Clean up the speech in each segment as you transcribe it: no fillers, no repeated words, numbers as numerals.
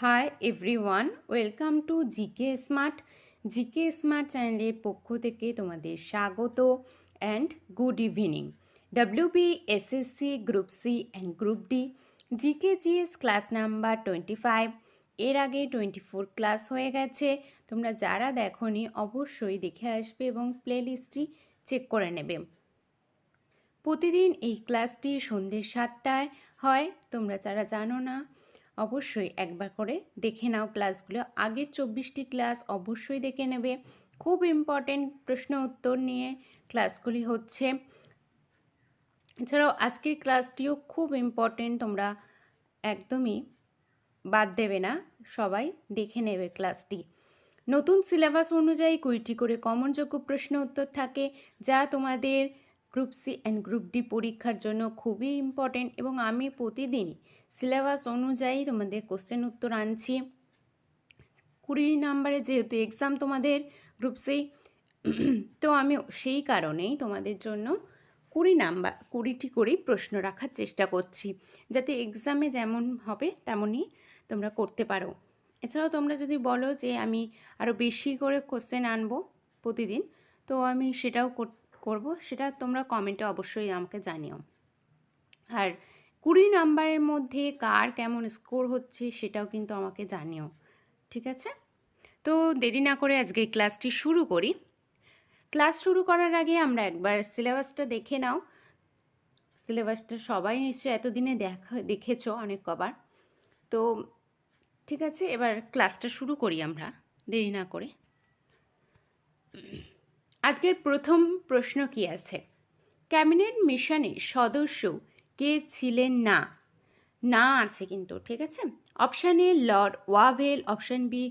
High everyone, welcome to GK smart. GK smart চ্যানেলের পক্ষ থেকে তোমাদের স্বাগত and good evening. WB SSC group C and group D GK GS class number 25। এর আগে 24 class হয়ে গেছে। তোমরা যারা দেখোনি অবশ্যই দেখে আসবে এবং প্লেলিস্টটি চেক করে নেবে। প্রতিদিন এই ক্লাসটি সন্ধ্যে 7টায় হয়। তোমরা যারা জানো না অবশ্যই একবার করে দেখে নাও ক্লাসগুলো। আগের 24টি ক্লাস অবশ্যই দেখে নেবে। খুব ইম্পর্টেন্ট প্রশ্ন উত্তর নিয়ে ক্লাসগুলি হচ্ছে। এছাড়াও আজকের ক্লাসটিও খুব ইম্পর্টেন্ট, তোমরা একদমই বাদ দেবে না, সবাই দেখে নেবে ক্লাসটি। নতুন সিলেবাস অনুযায়ী 20টি করে কমনযোগ্য প্রশ্ন উত্তর থাকে, যা তোমাদের group C and group D পরীক্ষার জন্য খুবই ইম্পর্টেন্ট এবং আমি প্রতিদিনই সিলেবাস অনুযায়ী তোমাদের কোশ্চেন উত্তর আনছি। 20 নাম্বারে যেহেতু এক্সাম তোমাদের গ্রুপ সি, তো আমি সেই কারণেই তোমাদের জন্য 20টি করেই প্রশ্ন রাখার চেষ্টা করছি, যাতে এক্সামে যেমন হবে তেমনই তোমরা করতে পারো। এছাড়াও তোমরা যদি বলো যে আমি আরও বেশি করে কোশ্চেন আনবো প্রতিদিন, তো আমি সেটাও করব, সেটা তোমরা কমেন্টে অবশ্যই আমাকে জানিও। আর 20 নাম্বারের মধ্যে কার কেমন স্কোর হচ্ছে সেটাও কিন্তু আমাকে জানিও, ঠিক আছে? তো দেরি না করে আজকে ক্লাসটি শুরু করি। ক্লাস শুরু করার আগে আমরা একবার সিলেবাসটা দেখে নাও। সিলেবাসটা সবাই নিশ্চয়ই এতদিনে দেখেছো অনেক কবার। তো ঠিক আছে, এবার ক্লাসটা শুরু করি আমরা দেরি না করে। আজকের প্রথম প্রশ্ন কি আছে? ক্যাবিনেট মিশনের সদস্য কে ছিলেন না? না আছে কিন্তু, ঠিক আছে? Option A Lord Wavell, option B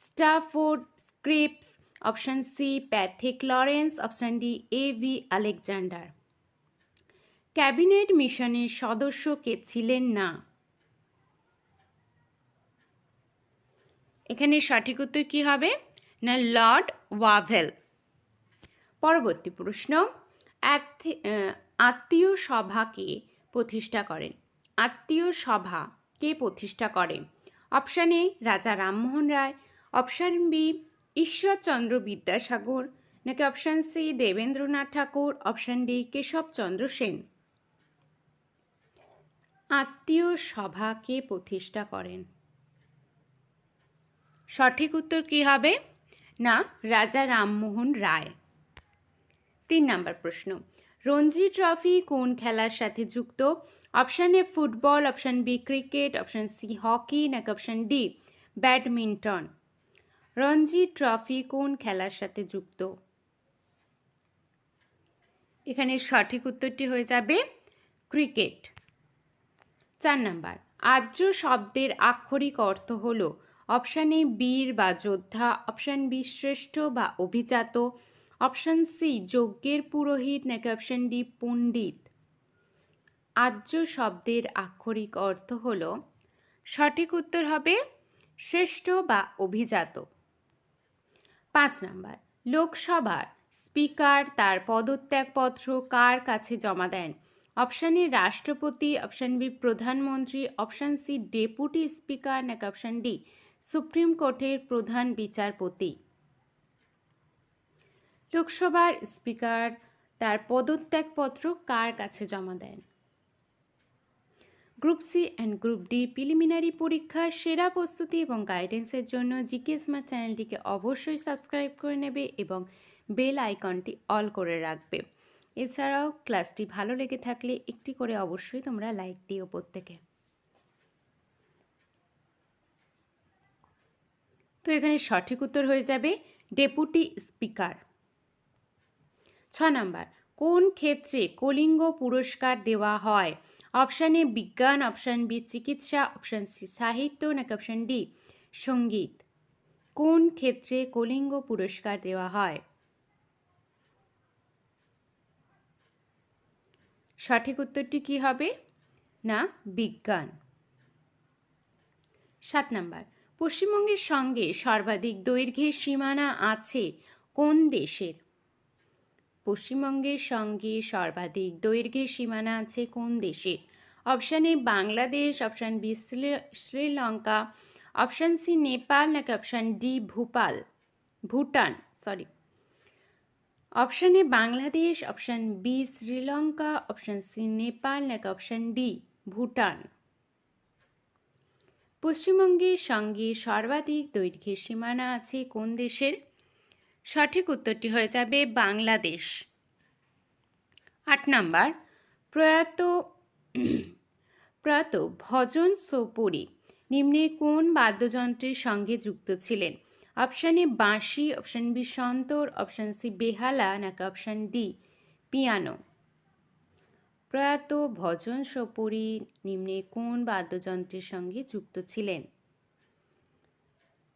Stafford Cripps, option C Pethick Lawrence, option D AV Alexander. Cabinet মিশনের সদস্য কে ছিলেন না? এখানে সঠিক উত্তর কী হবে? না লর্ড ওয়াভেল। পরবর্তী প্রশ্ন, আত্মীয় সভা কে প্রতিষ্ঠা করেন? আত্মীয় সভা কে প্রতিষ্ঠা করেন? অপশান এ রাজা রামমোহন রায়, অপশান বি ঈশ্বরচন্দ্র বিদ্যাসাগর, নাকি অপশান সি দেবেন্দ্রনাথ ঠাকুর, অপশান ডি কেশবচন্দ্র সেন। আত্মীয় সভা কে প্রতিষ্ঠা করেন? সঠিক উত্তর কী হবে? না রাজা রামমোহন রায়। 3 নম্বর প্রশ্ন, রঞ্জি ট্রফি কোন খেলার সাথে যুক্ত? Option A football, option B cricket, option C hockey, নাকি option D badminton. Ranji trophy কোন খেলার সাথে যুক্ত? এখানে সঠিক উত্তরটি হয়ে যাবে ক্রিকেট। 4 নম্বর, আর্য শব্দের আক্ষরিক অর্থ হল অপশান এ বীর বা যোদ্ধা, অপশান বি শ্রেষ্ঠ বা অভিজাত, অপশান সি যজ্ঞের পুরোহিত, নাকি অপশান ডি পণ্ডিত। আর্য শব্দের আক্ষরিক অর্থ হল, সঠিক উত্তর হবে শ্রেষ্ঠ বা অভিজাত। 5 নম্বর, লোকসভার স্পিকার তার পদত্যাগপত্র কার কাছে জমা দেন? অপশান এ রাষ্ট্রপতি, অপশান বি প্রধানমন্ত্রী, অপশান সি ডেপুটি স্পিকার, নাকি অপশান ডি সুপ্রিম কোর্টের প্রধান বিচারপতি। লোকসভার স্পিকার তার পদত্যাগপত্র কার কাছে জমা দেন? Group C and group D preliminary পরীক্ষার সেরা প্রস্তুতি এবং গাইডেন্সের জন্য জিকে স্মার্ট চ্যানেলটিকে অবশ্যই সাবস্ক্রাইব করে নেবে এবং বেল আইকনটি অল করে রাখবে। এছাড়াও ক্লাসটি ভালো লেগে থাকলে একটি করে অবশ্যই তোমরা লাইক দিও প্রত্যেকে। তো এখানে সঠিক উত্তর হয়ে যাবে ডেপুটি স্পিকার। 6 নম্বর, কোন ক্ষেত্রে কলিঙ্গ পুরস্কার দেওয়া হয়? অপশান এ বিজ্ঞান, অপশান বি চিকিৎসা, অপশান সি সাহিত্য, নাকি অপশান ডি সঙ্গীত। কোন ক্ষেত্রে কলিঙ্গ পুরস্কার দেওয়া হয়? সঠিক উত্তরটি কি হবে? না বিজ্ঞান। 7 নম্বর, পশ্চিমবঙ্গের সঙ্গে সর্বাধিক দৈর্ঘ্যের সীমানা আছে কোন দেশের? পশ্চিমবঙ্গের সঙ্গে সর্বাধিক দৈর্ঘ্যের সীমানা আছে কোন দেশে? Option A Bangladesh, option B Sri Lanka, option C Nepal নাকি option D Bhutan option A Bangladesh, option B Sri Lanka, option C Nepal নাকি অপশান ডি ভুটান। পশ্চিমবঙ্গের সঙ্গে সর্বাধিক দৈর্ঘ্যের সীমানা আছে কোন দেশের? সঠিক উত্তরটি হয়ে যাবে বাংলাদেশ। 8 নাম্বার, প্রয়াত ভজন সোপরি নিম্নে কোন বাদ্যযন্ত্রের সঙ্গে যুক্ত ছিলেন? অপশান এ বাঁশি, অপশান বি সন্তর, অপশান সি বেহালা নাকি অপশান ডি পিয়ানো। প্রয়াত ভজন সোপরি নিম্নে কোন বাদ্যযন্ত্রের সঙ্গে যুক্ত ছিলেন?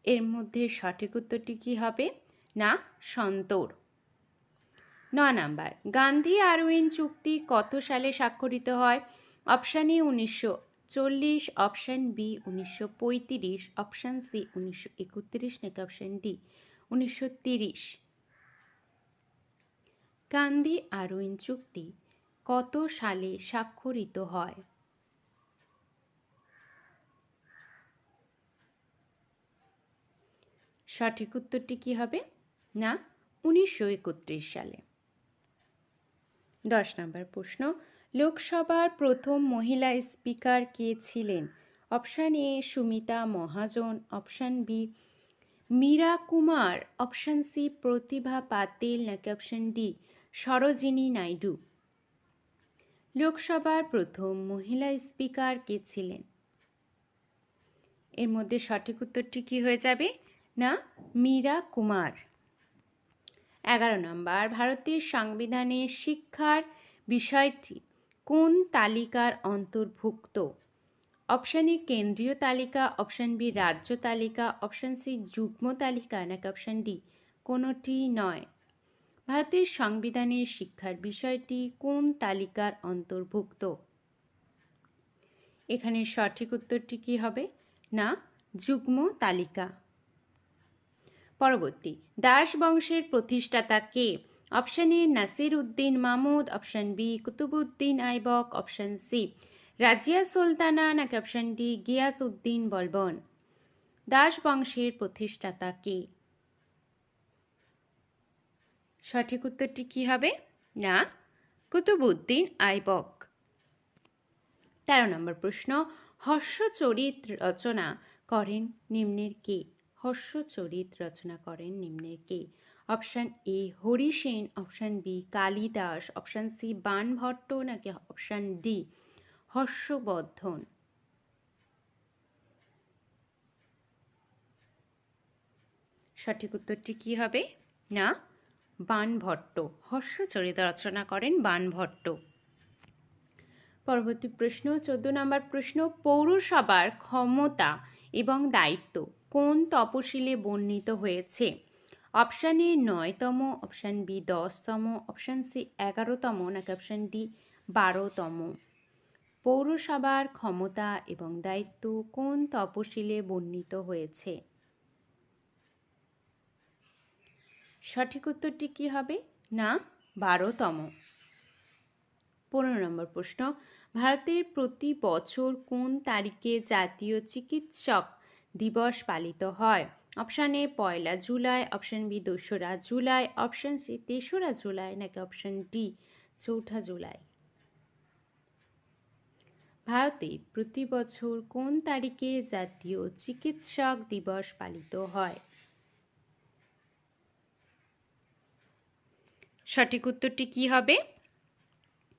এর মধ্যে সঠিক উত্তরটি কি হবে? না সন্তর। 9 নাম্বার, গান্ধী আরউইন চুক্তি কত সালে স্বাক্ষরিত হয়? Option A 1940, option B 1935, option C 1931 নাকি অপশান ডি 1930। গান্ধী আরউইন চুক্তি কত সালে স্বাক্ষরিত হয়? সঠিক উত্তরটি কি হবে? না 1931 সালে। 10 নম্বর প্রশ্ন, লোকসভার প্রথম মহিলা স্পিকার কে ছিলেন? Option A Sumita Mahajan, option B Meira Kumar, option C Pratibha Patil নাকি অপশান ডি সরোজিনী নাইডু। লোকসভার প্রথম মহিলা স্পিকার কে ছিলেন? এর মধ্যে সঠিক উত্তরটি কি হয়ে যাবে? না মীরা কুমার। 11 নম্বর, ভারতের সংবিধানে শিক্ষার বিষয়টি কোন তালিকার অন্তর্ভুক্ত? অপশান এ কেন্দ্রীয় তালিকা, অপশান বি রাজ্য তালিকা, অপশান সি যুগ্ম তালিকা নাকি অপশান ডি কোনোটি নয়। ভারতের সংবিধানের শিক্ষার বিষয়টি কোন তালিকার অন্তর্ভুক্ত? এখানে সঠিক উত্তরটি কি হবে? না যুগ্ম তালিকা। পরবর্তী, দাস বংশের প্রতিষ্ঠাতা কে? Option A Nasir Uddin Mahmud, option B Qutubuddin Aibak, option C Razia Sultana নাকি অপশান ডি গিয়াস উদ্দিন বলবন। দাস বংশের প্রতিষ্ঠাতা কে? সঠিক উত্তরটি কি হবে? না কুতুবউদ্দিন আইবক। 13 নম্বর প্রশ্ন, হর্ষচরিত রচনা করেন নিম্নের কে? হর্ষচরিত রচনা করেন নিম্নের কে? Option A Harisena, option B Kalidasa, option C Banabhatta নাকি অপশান ডি হর্ষবর্ধন। সঠিক উত্তরটি কি হবে? না বাণভট্ট। হর্ষচরিত রচনা করেন বাণভট্ট। পরবর্তী প্রশ্ন 14 নম্বর প্রশ্ন, পৌরসভার ক্ষমতা এবং দায়িত্ব কোন তপশিলে বর্ণিত হয়েছে? অপশান এ 9তম, অপশান বি 10তম, অপশান সি 11তম নাকি অপশান ডি 12তম। পৌরসভার ক্ষমতা এবং দায়িত্ব কোন তপশিলে বর্ণিত হয়েছে? সঠিক উত্তরটি কি হবে? না 12তম। 15 নম্বর প্রশ্ন, ভারতের প্রতি বছর কোন তারিখে জাতীয় চিকিৎসক দিবস পালিত হয়? Option A 1 July, option B 2রা জুলাই, অপশান সি 3রা জুলাই নাকি অপশান ডি 4ঠা জুলাই। ভারতে প্রতি বছর কোন তারিখে জাতীয় চিকিৎসক দিবস পালিত হয়? সঠিক উত্তরটি কি হবে?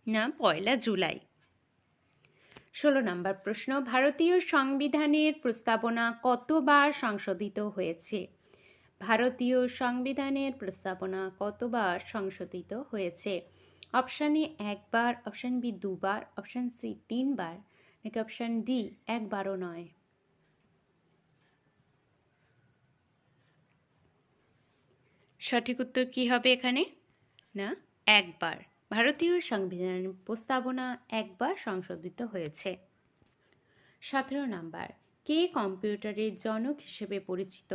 না 1 জুলাই। 16 নম্বর প্রশ্ন, ভারতীয় সংবিধানের প্রস্তাবনা কতবার সংশোধিত হয়েছে? ভারতীয় সংবিধানের প্রস্তাবনা কতবার সংশোধিত হয়েছে? অপশান এ 1 বার, অপশান বি 2 বার, অপশান সি 3 বার নাকি অপশান ডি 1 বারও নয়। সঠিক উত্তর কি হবে এখানে? না 1 বার। ভারতীয় সংবিধানের প্রস্তাবনা 1 বার সংশোধিত হয়েছে। 17 নাম্বার, কে কম্পিউটারের জনক হিসেবে পরিচিত?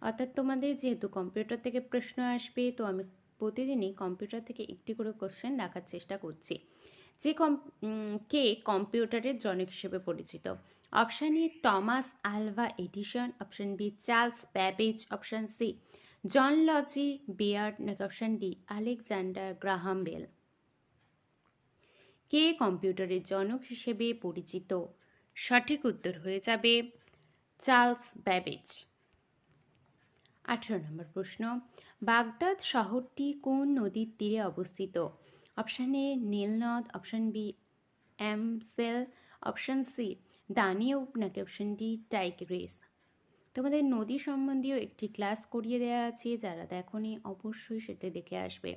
অর্থাৎ তোমাদের যেহেতু কম্পিউটার থেকে প্রশ্ন আসবে, তো আমি প্রতিদিনই কম্পিউটার থেকে একটি করে কোশ্চেন রাখার চেষ্টা করছি। কে কম্পিউটারের জনক হিসেবে পরিচিত? Option A Thomas Alva Edison, option B Charles Babbage, option C John Logie Baird, নাকি option D Alexander Graham Bell. কে কম্পিউটারের জনক হিসেবে পরিচিত? সঠিক উত্তর হয়ে যাবে চার্লস ব্যাবেজ। 18 নম্বর প্রশ্ন, বাগদাদ শহরটি কোন নদীর তীরে অবস্থিত? অপশান এ নীলনদ, option B Amstel, option C Danube, নাকি অপশান ডি টাইগ্রিস। তোমাদের নদী সম্বন্ধীয় একটি ক্লাস করিয়ে দেওয়া আছে, যারা দেখোনি অবশ্যই সেটা দেখে আসবে।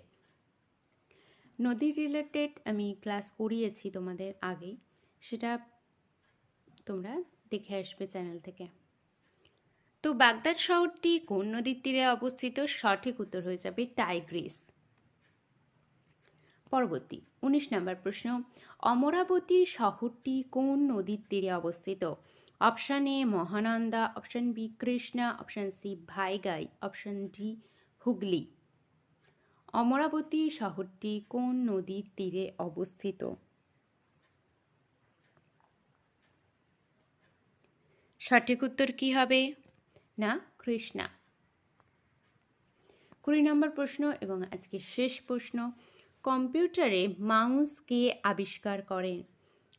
নদী রিলেটেড আমি ক্লাস করিয়েছি তোমাদের আগে, সেটা তোমরা দেখে আসবে চ্যানেল থেকে। তো বাগদাদ শহরটি কোন নদীর তীরে অবস্থিত? সঠিক উত্তর হয়ে যাবে টাইগ্রিস। পরবর্তী 19 নম্বর প্রশ্ন, অমরাবতী শহরটি কোন নদীর তীরে অবস্থিত? Option A Mahananda, option B Krishna, option C Vaigai, option D Hooghly. Amaravati শহরটি কোন নদীর তীরে অবস্থিত? সঠিক উত্তর কি হবে? না, কৃষ্ণা। 20 নম্বর প্রশ্ন এবং আজকে শেষ প্রশ্ন, কম্পিউটারে মাউস কে আবিষ্কার করেন?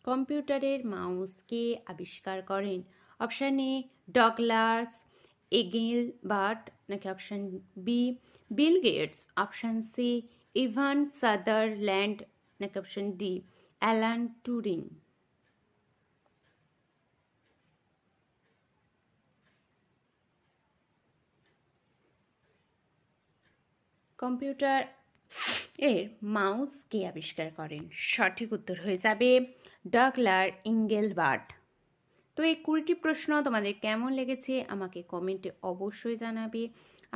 কম্পিউটারের মাউস কে আবিষ্কার করেন? অপশান এ ডগলাস এগেলবার্ট, নাকি option B Bill Gates, option C Ivan Sutherland, নাকি option D Alan Turing. Computer এর মাউস কে আবিষ্কার করেন? সঠিক উত্তর হয়ে যাবে ডগলার ইঙ্গেলবার্ট। তো এই 20টি প্রশ্ন তোমাদের কেমন লেগেছে আমাকে কমেন্টে অবশ্যই জানাবে,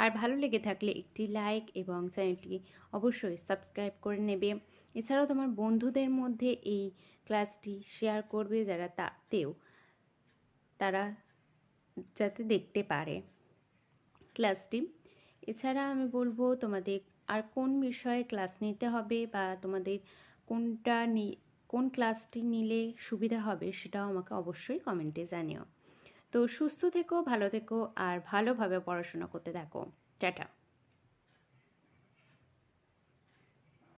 আর ভালো লেগে থাকলে একটি লাইক এবং চ্যানেলটি অবশ্যই সাবস্ক্রাইব করে নেবে। এছাড়াও তোমার বন্ধুদের মধ্যে এই ক্লাসটি শেয়ার করবে, যারা তারা যাতে দেখতে পারে ক্লাসটি। এছাড়া আমি বলবো তোমাদের আর কোন বিষয়ে ক্লাস নিতে হবে বা তোমাদের কোন ক্লাসটি নিলে সুবিধা হবে সেটাও আমাকে অবশ্যই কমেন্টে জানিও। তো সুস্থ থেকো, ভালো থেকো, আর ভালোভাবে পড়াশোনা করতে থাকো। টাটা।